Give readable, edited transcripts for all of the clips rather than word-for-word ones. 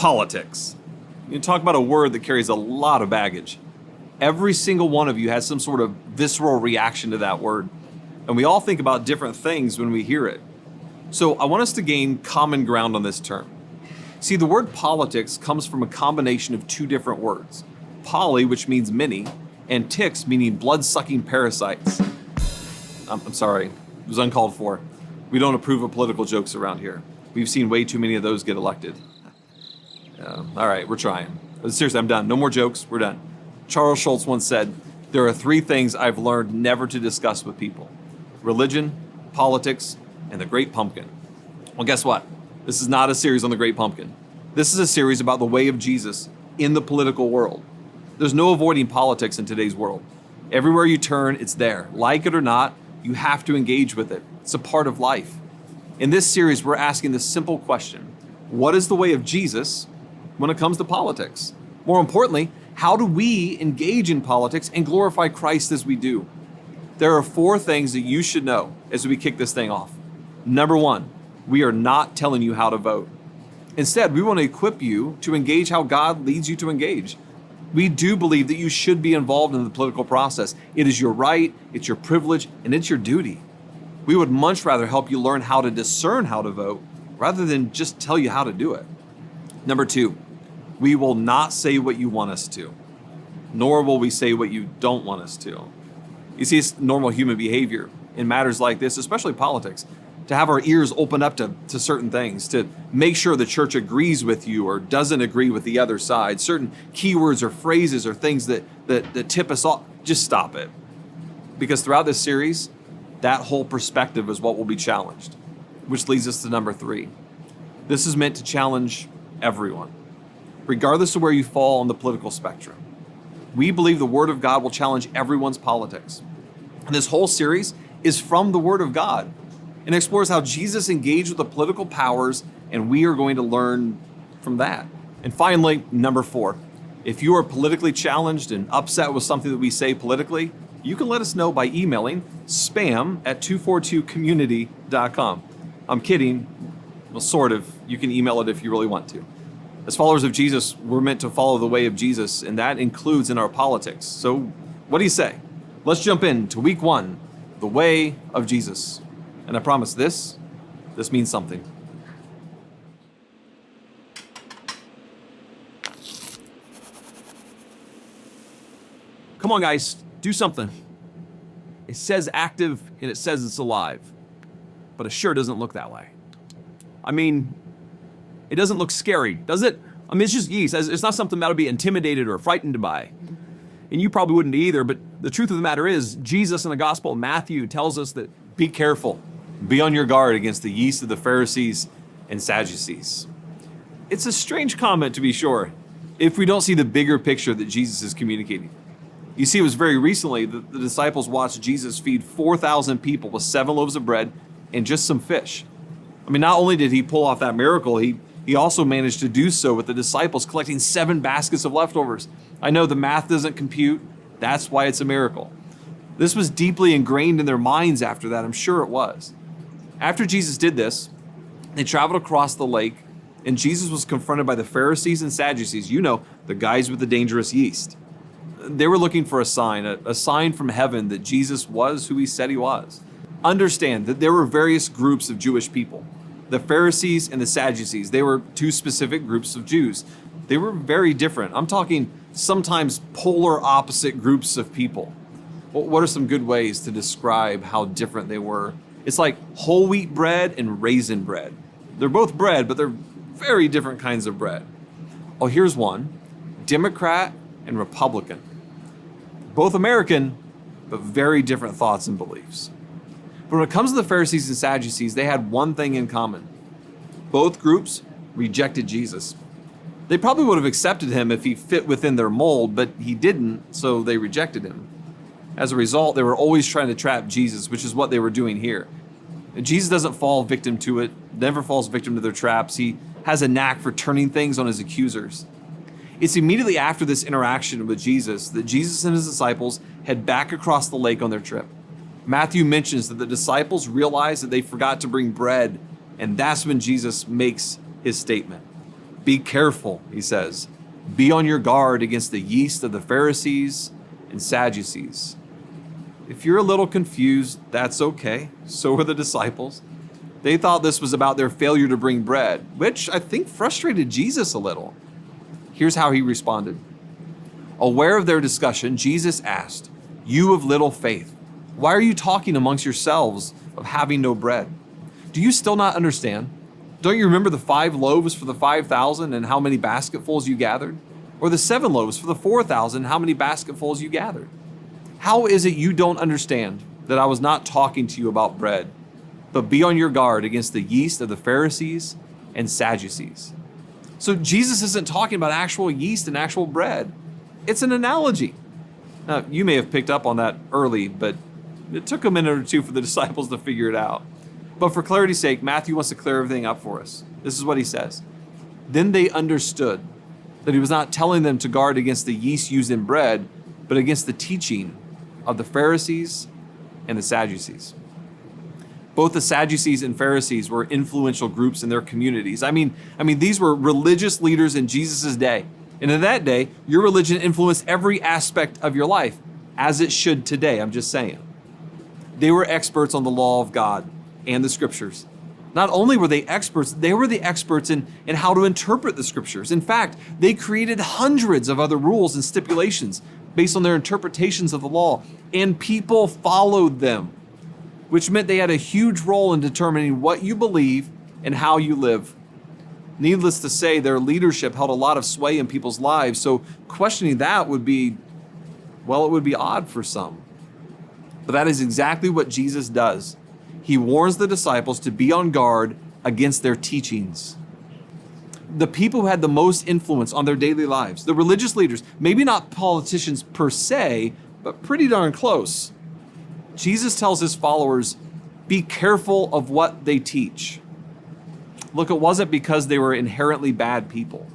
Politics. You talk about a word that carries a lot of baggage. Every single one of you has some sort of visceral reaction to that word. And we all think about different things when we hear it. So I want us to gain common ground on this term. See, the word politics comes from a combination of two different words. Poly, which means many, and ticks, meaning blood-sucking parasites. I'm sorry, it was uncalled for. We don't approve of political jokes around here. We've seen way too many of those get elected. All right, we're trying. Seriously, I'm done. No more jokes, we're done. Charles Schulz once said, there are three things I've learned never to discuss with people: religion, politics, and the Great Pumpkin. Well, guess what? This is not a series on the Great Pumpkin. This is a series about the way of Jesus in the political world. There's no avoiding politics in today's world. Everywhere you turn, it's there. Like it or not, you have to engage with it. It's a part of life. In this series, we're asking this simple question: what is the way of Jesus when it comes to politics? More importantly, how do we engage in politics and glorify Christ as we do? There are four things that you should know as we kick this thing off. Number one, we are not telling you how to vote. Instead, we want to equip you to engage how God leads you to engage. We do believe that you should be involved in the political process. It is your right, it's your privilege, and it's your duty. We would much rather help you learn how to discern how to vote rather than just tell you how to do it. Number two, we will not say what you want us to, nor will we say what you don't want us to. You see, it's normal human behavior in matters like this, especially politics, to have our ears open up to certain things, to make sure the church agrees with you or doesn't agree with the other side. Certain keywords or phrases or things that tip us off. Just stop it. Because throughout this series, that whole perspective is what will be challenged, which leads us to number three. This is meant to challenge everyone, regardless of where you fall on the political spectrum. We believe the Word of God will challenge everyone's politics. And this whole series is from the Word of God and explores how Jesus engaged with the political powers, and we are going to learn from that. And finally, number four, if you are politically challenged and upset with something that we say politically, you can let us know by emailing spam@242community.com. I'm kidding. Well, sort of. You can email it if you really want to. As followers of Jesus, we're meant to follow the way of Jesus, and that includes in our politics. So what do you say? Let's jump into week one, the way of Jesus. And I promise this means something. Come on, guys, do something. It says active and it says it's alive, but it sure doesn't look that way. I mean, it doesn't look scary, does it? I mean, it's just yeast. It's not something that would be intimidated or frightened by. And you probably wouldn't either, but the truth of the matter is, Jesus in the Gospel of Matthew tells us that be careful, be on your guard against the yeast of the Pharisees and Sadducees. It's a strange comment, to be sure, if we don't see the bigger picture that Jesus is communicating. You see, it was very recently that the disciples watched Jesus feed 4,000 people with 7 loaves of bread and just some fish. I mean, not only did he pull off that miracle, he also managed to do so with the disciples collecting 7 baskets of leftovers. I know the math doesn't compute. That's why it's a miracle. This was deeply ingrained in their minds after that. I'm sure it was. After Jesus did this, they traveled across the lake, and Jesus was confronted by the Pharisees and Sadducees, the guys with the dangerous yeast. They were looking for a sign from heaven that Jesus was who he said he was. Understand that there were various groups of Jewish people. The Pharisees and the Sadducees, they were 2 specific groups of Jews. They were very different. I'm talking sometimes polar opposite groups of people. What are some good ways to describe how different they were? It's like whole wheat bread and raisin bread. They're both bread, but they're very different kinds of bread. Oh, here's one: Democrat and Republican. Both American, but very different thoughts and beliefs. But when it comes to the Pharisees and Sadducees, they had one thing in common. Both groups rejected Jesus. They probably would have accepted him if he fit within their mold, but he didn't, so they rejected him. As a result, they were always trying to trap Jesus, which is what they were doing here. Jesus doesn't fall victim to it, never falls victim to their traps. He has a knack for turning things on his accusers. It's immediately after this interaction with Jesus that Jesus and his disciples head back across the lake on their trip. Matthew mentions that the disciples realized that they forgot to bring bread, and that's when Jesus makes his statement. Be careful, he says. Be on your guard against the yeast of the Pharisees and Sadducees. If you're a little confused, that's okay. So were the disciples. They thought this was about their failure to bring bread, which I think frustrated Jesus a little. Here's how he responded. Aware of their discussion, Jesus asked, "You of little faith, why are you talking amongst yourselves of having no bread? Do you still not understand? Don't you remember the 5 loaves for the 5,000 and how many basketfuls you gathered? Or the 7 loaves for the 4,000 and how many basketfuls you gathered? How is it you don't understand that I was not talking to you about bread, but be on your guard against the yeast of the Pharisees and Sadducees?" So Jesus isn't talking about actual yeast and actual bread. It's an analogy. Now, you may have picked up on that early, but it took a minute or two for the disciples to figure it out. But for clarity's sake, Matthew wants to clear everything up for us. This is what he says. Then they understood that he was not telling them to guard against the yeast used in bread, but against the teaching of the Pharisees and the Sadducees. Both the Sadducees and Pharisees were influential groups in their communities. I mean, these were religious leaders in Jesus' day. And in that day, your religion influenced every aspect of your life, as it should today, I'm just saying. They were experts on the law of God and the scriptures. Not only were they experts, they were the experts in how to interpret the scriptures. In fact, they created hundreds of other rules and stipulations based on their interpretations of the law, and people followed them, which meant they had a huge role in determining what you believe and how you live. Needless to say, their leadership held a lot of sway in people's lives, so questioning that would be odd for some. But that is exactly what Jesus does. He warns the disciples to be on guard against their teachings. The people who had the most influence on their daily lives, the religious leaders, maybe not politicians per se, but pretty darn close. Jesus tells his followers, be careful of what they teach. Look, it wasn't because they were inherently bad people.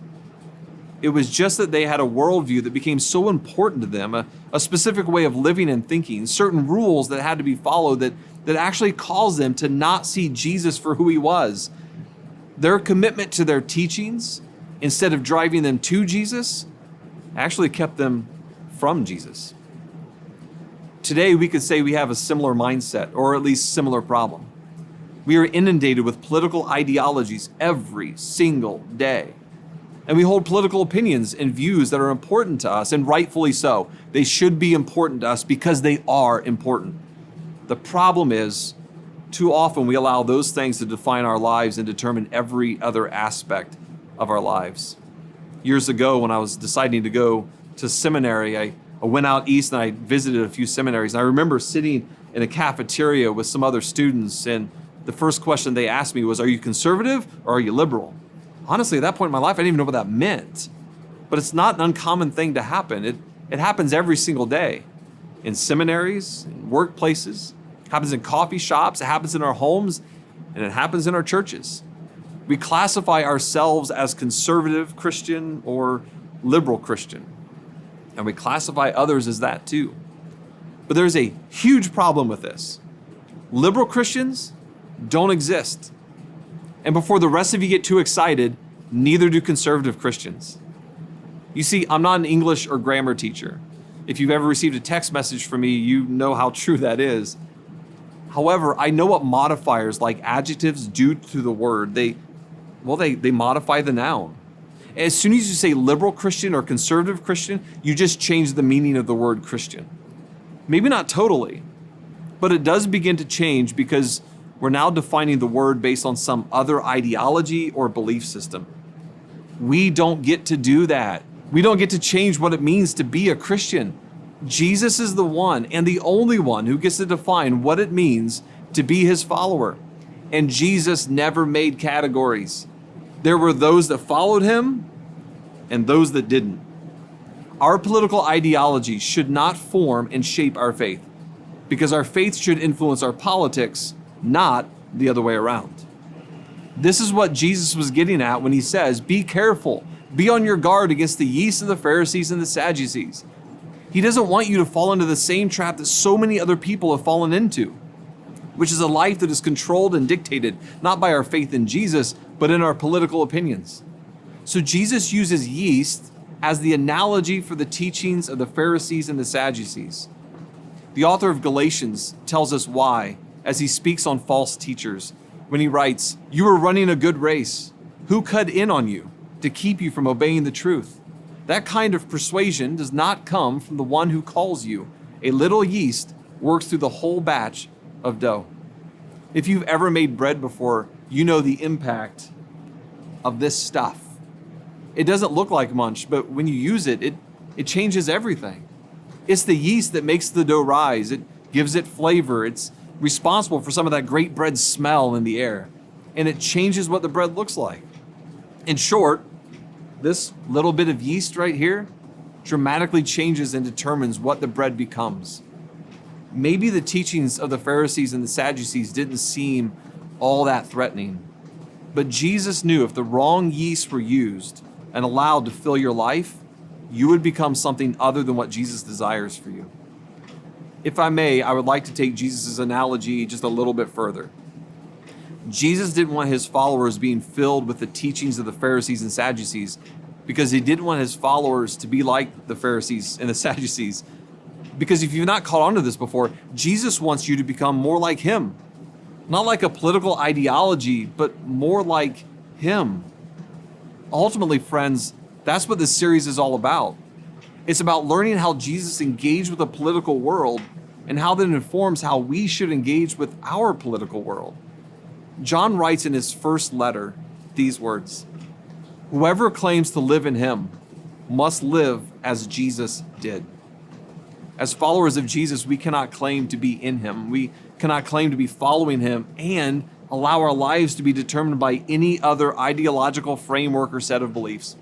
It was just that they had a worldview that became so important to them, a specific way of living and thinking, certain rules that had to be followed that actually caused them to not see Jesus for who he was. Their commitment to their teachings, instead of driving them to Jesus, actually kept them from Jesus. Today, we could say we have a similar mindset, or at least similar problem. We are inundated with political ideologies every single day. And we hold political opinions and views that are important to us, and rightfully so. They should be important to us because they are important. The problem is, too often we allow those things to define our lives and determine every other aspect of our lives. Years ago, when I was deciding to go to seminary, I went out east and I visited a few seminaries. And I remember sitting in a cafeteria with some other students, and the first question they asked me was, are you conservative or are you liberal? Honestly, at that point in my life, I didn't even know what that meant. But it's not an uncommon thing to happen. It happens every single day. In seminaries, in workplaces, it happens in coffee shops, it happens in our homes, and it happens in our churches. We classify ourselves as conservative Christian or liberal Christian. And we classify others as that too. But there's a huge problem with this. Liberal Christians don't exist. And before the rest of you get too excited, neither do conservative Christians. You see, I'm not an English or grammar teacher. If you've ever received a text message from me, you know how true that is. However, I know what modifiers like adjectives do to the word. They modify the noun. As soon as you say liberal Christian or conservative Christian, you just change the meaning of the word Christian. Maybe not totally, but it does begin to change because we're now defining the word based on some other ideology or belief system. We don't get to do that. We don't get to change what it means to be a Christian. Jesus is the one and the only one who gets to define what it means to be his follower. And Jesus never made categories. There were those that followed him and those that didn't. Our political ideology should not form and shape our faith, because our faith should influence our politics, not the other way around. This is what Jesus was getting at when he says, be careful, be on your guard against the yeast of the Pharisees and the Sadducees. He doesn't want you to fall into the same trap that so many other people have fallen into, which is a life that is controlled and dictated not by our faith in Jesus, but in our political opinions. So Jesus uses yeast as the analogy for the teachings of the Pharisees and the Sadducees. The author of Galatians tells us why as he speaks on false teachers when he writes, "You are running a good race. Who cut in on you to keep you from obeying the truth? That kind of persuasion does not come from the one who calls you. A little yeast works through the whole batch of dough." If you've ever made bread before, you know the impact of this stuff. It doesn't look like much, but when you use it, it changes everything. It's the yeast that makes the dough rise. It gives it flavor. It's responsible for some of that great bread smell in the air. And it changes what the bread looks like. In short, this little bit of yeast right here dramatically changes and determines what the bread becomes. Maybe the teachings of the Pharisees and the Sadducees didn't seem all that threatening, but Jesus knew if the wrong yeast were used and allowed to fill your life, you would become something other than what Jesus desires for you. If I may, I would like to take Jesus' analogy just a little bit further. Jesus didn't want his followers being filled with the teachings of the Pharisees and Sadducees because he didn't want his followers to be like the Pharisees and the Sadducees. Because if you've not caught on to this before, Jesus wants you to become more like him. Not like a political ideology, but more like him. Ultimately, friends, that's what this series is all about. It's about learning how Jesus engaged with the political world and how that informs how we should engage with our political world. John writes in his first letter these words, "Whoever claims to live in him must live as Jesus did." As followers of Jesus, we cannot claim to be in him. We cannot claim to be following him and allow our lives to be determined by any other ideological framework or set of beliefs.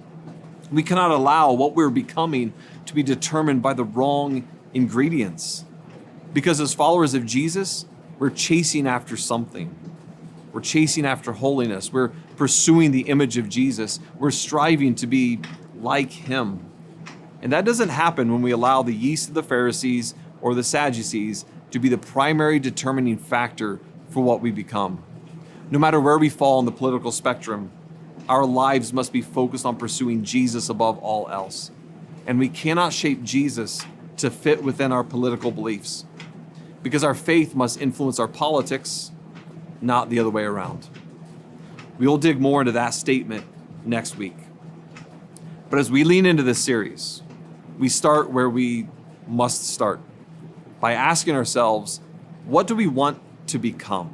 We cannot allow what we're becoming to be determined by the wrong ingredients. Because as followers of Jesus, we're chasing after something. We're chasing after holiness. We're pursuing the image of Jesus. We're striving to be like him. And that doesn't happen when we allow the yeast of the Pharisees or the Sadducees to be the primary determining factor for what we become. No matter where we fall on the political spectrum, our lives must be focused on pursuing Jesus above all else. And we cannot shape Jesus to fit within our political beliefs, because our faith must influence our politics, not the other way around. We will dig more into that statement next week. But as we lean into this series, we start where we must start, by asking ourselves, what do we want to become?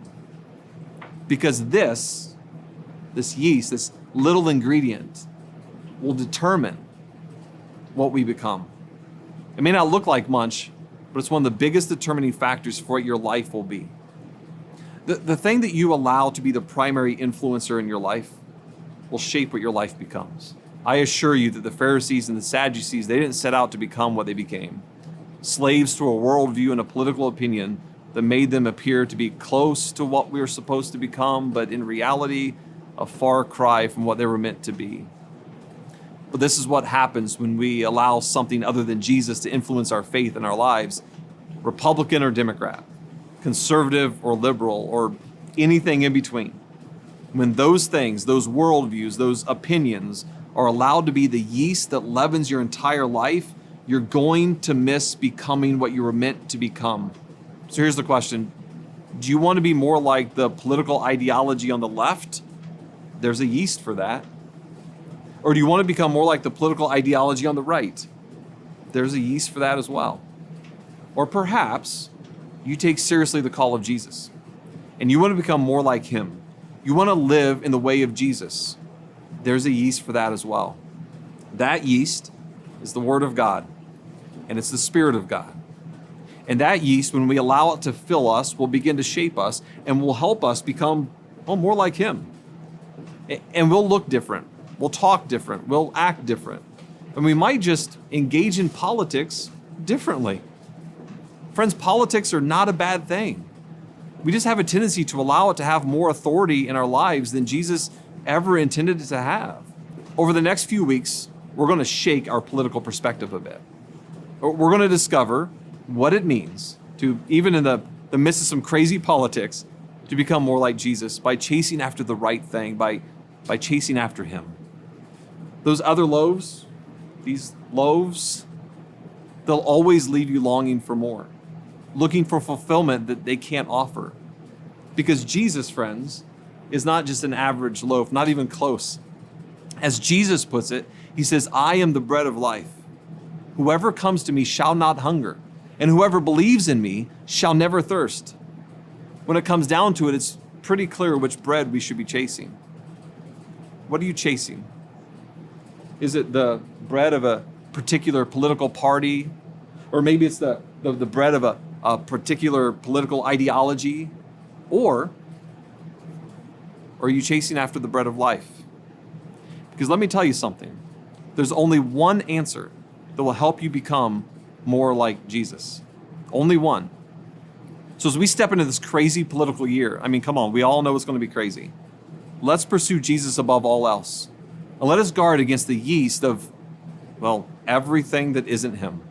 Because this yeast, this little ingredient, will determine what we become. It may not look like much, but it's one of the biggest determining factors for what your life will be. The thing that you allow to be the primary influencer in your life will shape what your life becomes. I assure you that the Pharisees and the Sadducees, they didn't set out to become what they became. Slaves to a worldview and a political opinion that made them appear to be close to what we were supposed to become, but in reality, a far cry from what they were meant to be. But this is what happens when we allow something other than Jesus to influence our faith in our lives, Republican or Democrat, conservative or liberal, or anything in between. When those things, those worldviews, those opinions are allowed to be the yeast that leavens your entire life, you're going to miss becoming what you were meant to become. So here's the question. Do you want to be more like the political ideology on the left? There's a yeast for that. Or do you want to become more like the political ideology on the right? There's a yeast for that as well. Or perhaps you take seriously the call of Jesus and you want to become more like him. You want to live in the way of Jesus. There's a yeast for that as well. That yeast is the Word of God, and it's the Spirit of God. And that yeast, when we allow it to fill us, will begin to shape us and will help us become more like him. And we'll look different. We'll talk different. We'll act different. And we might just engage in politics differently. Friends, politics are not a bad thing. We just have a tendency to allow it to have more authority in our lives than Jesus ever intended it to have. Over the next few weeks, we're going to shake our political perspective a bit. We're going to discover what it means to, even in the midst of some crazy politics, to become more like Jesus by chasing after the right thing, by chasing after him. Those other loaves, these loaves, they'll always leave you longing for more, looking for fulfillment that they can't offer. Because Jesus, friends, is not just an average loaf, not even close. As Jesus puts it, he says, I am the bread of life. Whoever comes to me shall not hunger, and whoever believes in me shall never thirst. When it comes down to it, it's pretty clear which bread we should be chasing. What are you chasing? Is it the bread of a particular political party? Or maybe it's the bread of a particular political ideology? Or are you chasing after the bread of life? Because let me tell you something. There's only one answer that will help you become more like Jesus. Only one. So as we step into this crazy political year, I mean, come on, we all know it's going to be crazy. Let's pursue Jesus above all else. And let us guard against the yeast of, well, everything that isn't him.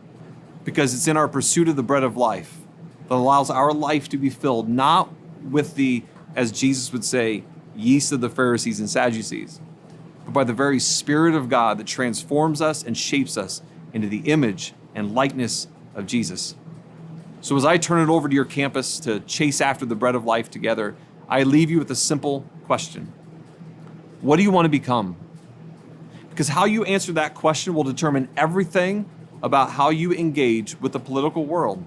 Because it's in our pursuit of the bread of life that allows our life to be filled not with the, as Jesus would say, yeast of the Pharisees and Sadducees, but by the very Spirit of God that transforms us and shapes us into the image and likeness of Jesus. So as I turn it over to your campus to chase after the bread of life together, I leave you with a simple question. What do you want to become? Because how you answer that question will determine everything about how you engage with the political world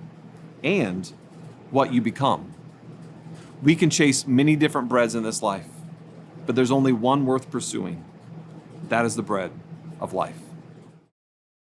and what you become. We can chase many different breads in this life, but there's only one worth pursuing. That is the bread of life.